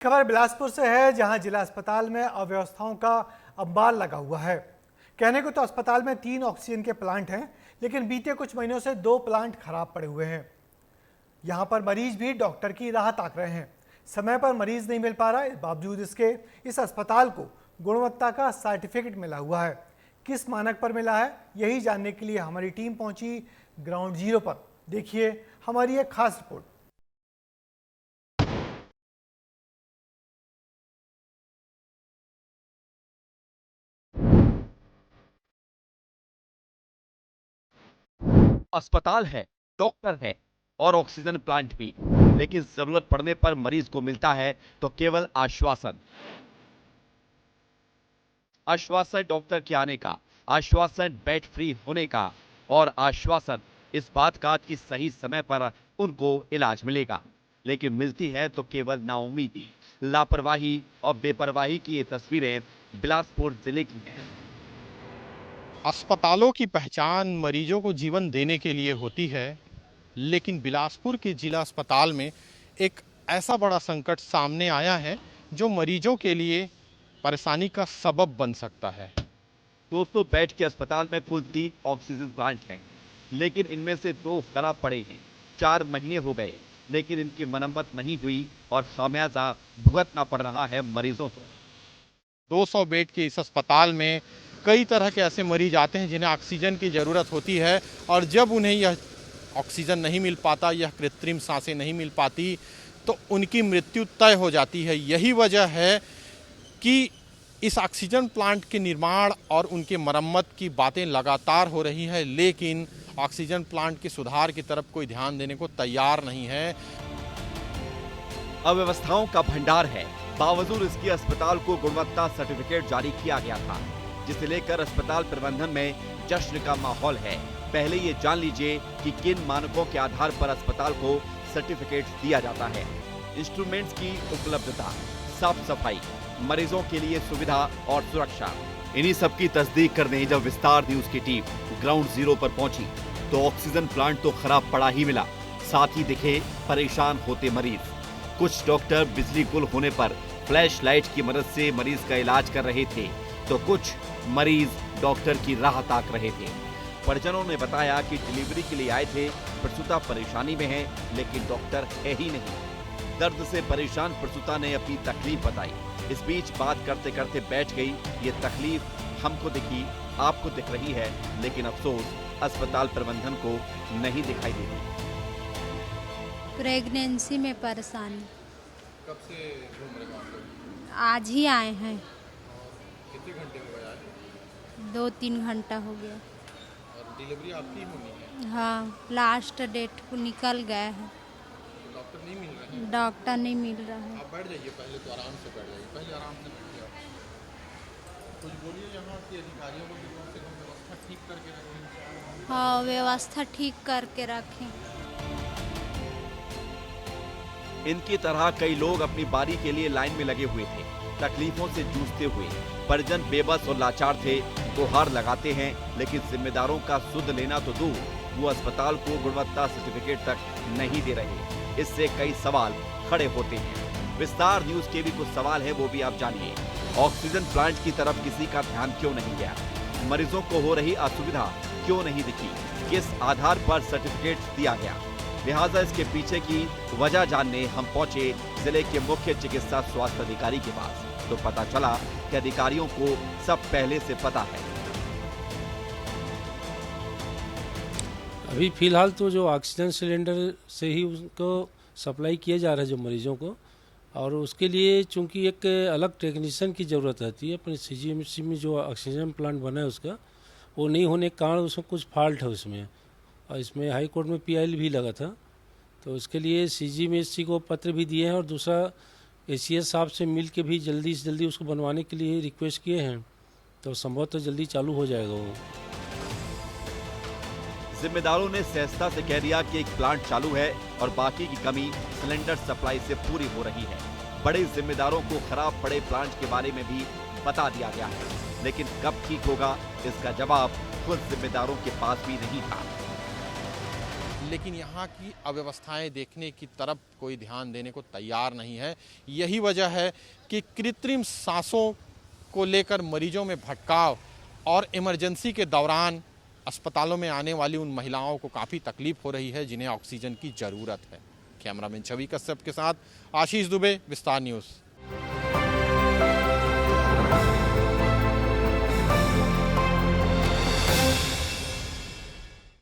खबर बिलासपुर से है, जहां जिला अस्पताल में अव्यवस्थाओं का अंबार लगा हुआ है। कहने को तो अस्पताल में 3 ऑक्सीजन के प्लांट हैं, लेकिन बीते कुछ महीनों से 2 प्लांट खराब पड़े हुए हैं। यहां पर मरीज भी डॉक्टर की राह ताक रहे हैं। समय पर मरीज नहीं मिल पा रहा है। बावजूद इसके इस अस्पताल को गुणवत्ता का सर्टिफिकेट मिला हुआ है। किस मानक पर मिला है, यही जानने के लिए हमारी टीम पहुंची ग्राउंड जीरो पर। देखिए हमारी एक खास रिपोर्ट। अस्पताल है, डॉक्टर है और ऑक्सीजन प्लांट भी, लेकिन जरूरत पड़ने पर मरीज को मिलता है तो केवल आश्वासन। आश्वासन डॉक्टर के आने का, आश्वासन बेड फ्री होने का और आश्वासन इस बात का कि सही समय पर उनको इलाज मिलेगा, लेकिन मिलती है तो केवल नाउम्मीदी, लापरवाही और बेपरवाही की ये तस्वीरें बिलासपुर जिले की हैं। अस्पतालों की पहचान मरीजों को जीवन देने के लिए होती है, लेकिन बिलासपुर के जिला अस्पताल में एक ऐसा बड़ा संकट सामने आया है जो मरीजों के लिए परेशानी का सबब बन सकता है। 200 बेड के अस्पताल में कुल 3 ऑक्सीजन प्लांट हैं, लेकिन इनमें से 2 खराब पड़े हैं। 4 महीने हो गए, लेकिन इनकी मरम्मत नहीं हुई और खामियाजा भुगतना पड़ रहा है मरीजों को। 200 बेड के इस अस्पताल में कई तरह के ऐसे मरीज आते हैं जिन्हें ऑक्सीजन की ज़रूरत होती है, और जब उन्हें यह ऑक्सीजन नहीं मिल पाता, यह कृत्रिम सांसें नहीं मिल पाती, तो उनकी मृत्यु तय हो जाती है। यही वजह है कि इस ऑक्सीजन प्लांट के निर्माण और उनके मरम्मत की बातें लगातार हो रही है, लेकिन ऑक्सीजन प्लांट के सुधार की तरफ कोई ध्यान देने को तैयार नहीं है। अव्यवस्थाओं का भंडार है, बावजूद इसकी अस्पताल को गुणवत्ता सर्टिफिकेट जारी किया गया था, जिसे लेकर अस्पताल प्रबंधन में जश्न का माहौल है। पहले ये जान लीजिए कि किन मानकों के आधार पर अस्पताल को सर्टिफिकेट दिया जाता है। इंस्ट्रूमेंट्स की उपलब्धता, साफ सफाई, मरीजों के लिए सुविधा और सुरक्षा, इन्हीं सब की तस्दीक करने जब विस्तार न्यूज की टीम ग्राउंड जीरो पर पहुंची तो ऑक्सीजन प्लांट तो खराब पड़ा ही मिला, साथ ही दिखे परेशान होते मरीज। कुछ डॉक्टर बिजली गुल होने पर फ्लैश लाइट की मदद से मरीज का इलाज कर रहे थे, तो कुछ मरीज डॉक्टर की राह ताक रहे थे। परिजनों ने बताया कि डिलीवरी के लिए आए थे, प्रसूता परेशानी में है, लेकिन डॉक्टर है ही नहीं। दर्द से परेशान प्रसूता ने अपनी तकलीफ बताई। इस बीच बात करते करते बैठ गई। ये तकलीफ हमको दिखी, आपको दिख रही है, लेकिन अफसोस अस्पताल प्रबंधन को नहीं दिखाई देती। प्रेगनेंसी में परेशानी। कब से घूम रहे हैं? आज ही आए हैं। कितने घंटे हो गए आज? 2-3 घंटा हो गया। और डिलीवरी आपकी होनी है? हाँ, लास्ट डेट को निकल गए हैं। डॉक्टर नहीं मिल रहे हैं? डॉक्टर नहीं मिल रहा है। आप बैठ जाइए, पहले तो आराम से बैठ जाइए, पहले आराम से बैठिए। कुछ बोलिए यहाँ के अधिकारियों को कि कम से कम व्यवस्था ठीक करके रखें। हाँ, व्यवस्था ठीक करके रखें। इनकी तरह कई लोग अपनी बारी के लिए लाइन में लगे हुए थे, तकलीफों से जूझते हुए। परिजन बेबस और लाचार थे, गुहार लगाते हैं, लेकिन जिम्मेदारों का सुध लेना तो दूर, वो अस्पताल को गुणवत्ता सर्टिफिकेट तक नहीं दे रहे। इससे कई सवाल खड़े होते हैं। विस्तार न्यूज के भी कुछ सवाल है, वो भी आप जानिए। ऑक्सीजन प्लांट की तरफ किसी का ध्यान क्यों नहीं गया? मरीजों को हो रही असुविधा क्यों नहीं दिखी? किस आधार पर सर्टिफिकेट दिया गया? लिहाजा इसके पीछे की वजह जानने हम पहुंचे जिले के मुख्य चिकित्सा स्वास्थ्य अधिकारी के पास, तो पता चला कि अधिकारियों को सब पहले से पता है। अभी फ़िलहाल तो जो ऑक्सीजन सिलेंडर से ही उनको सप्लाई किया जा रहा है जो मरीजों को, और उसके लिए चूंकि एक अलग टेक्नीशियन की ज़रूरत रहती है। अपने सीजीएमसी में जो ऑक्सीजन प्लांट बना है उसका वो नहीं होने के कारण उसमें कुछ फॉल्ट है उसमें, और इसमें हाई कोर्ट में पीआईएल भी लगा था, तो उसके लिए सीजीएमसी को पत्र भी दिए हैं, और दूसरा एसीएस साहब से मिल के भी जल्दी से जल्दी उसको बनवाने के लिए रिक्वेस्ट किए हैं, तो संभवतः जल्दी चालू हो जाएगा वो। जिम्मेदारों ने सहजता से कह दिया कि एक प्लांट चालू है और बाकी की कमी सिलेंडर सप्लाई से पूरी हो रही है। बड़े जिम्मेदारों को खराब पड़े प्लांट के बारे में भी बता दिया गया है, लेकिन कब ठीक होगा इसका जवाब खुद जिम्मेदारों के पास भी नहीं था। लेकिन यहाँ की अव्यवस्थाएं देखने की तरफ कोई ध्यान देने को तैयार नहीं है। यही वजह है कि कृत्रिम सांसों को लेकर मरीजों में भटकाव और इमरजेंसी के दौरान अस्पतालों में आने वाली उन महिलाओं को काफ़ी तकलीफ हो रही है जिन्हें ऑक्सीजन की ज़रूरत है। कैमरामैन छवि कश्यप के साथ आशीष दुबे, विस्तार न्यूज़।